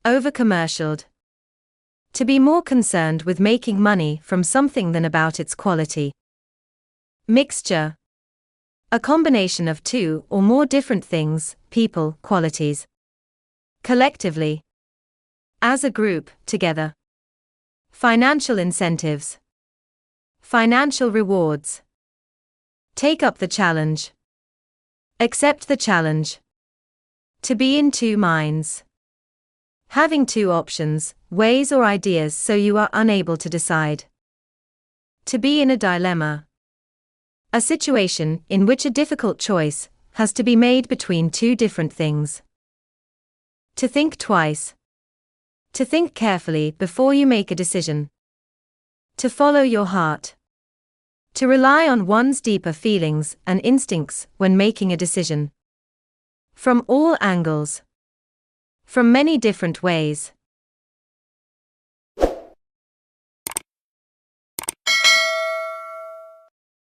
Over-commercialed. To be more concerned with making money from something than about its quality. Mixture. A combination of two or more different things, people, qualities. Collectively. As a group, together. Financial incentives. Financial rewards. Take up the challenge. Accept the challenge. To be in two minds. Having two options, ways or ideas so you are unable to decide. To be in a dilemma. A situation in which a difficult choice has to be made between two different things. To think twice. To think carefully before you make a decision. To follow your heart. To rely on one's deeper feelings and instincts when making a decision. From all angles. From many different ways.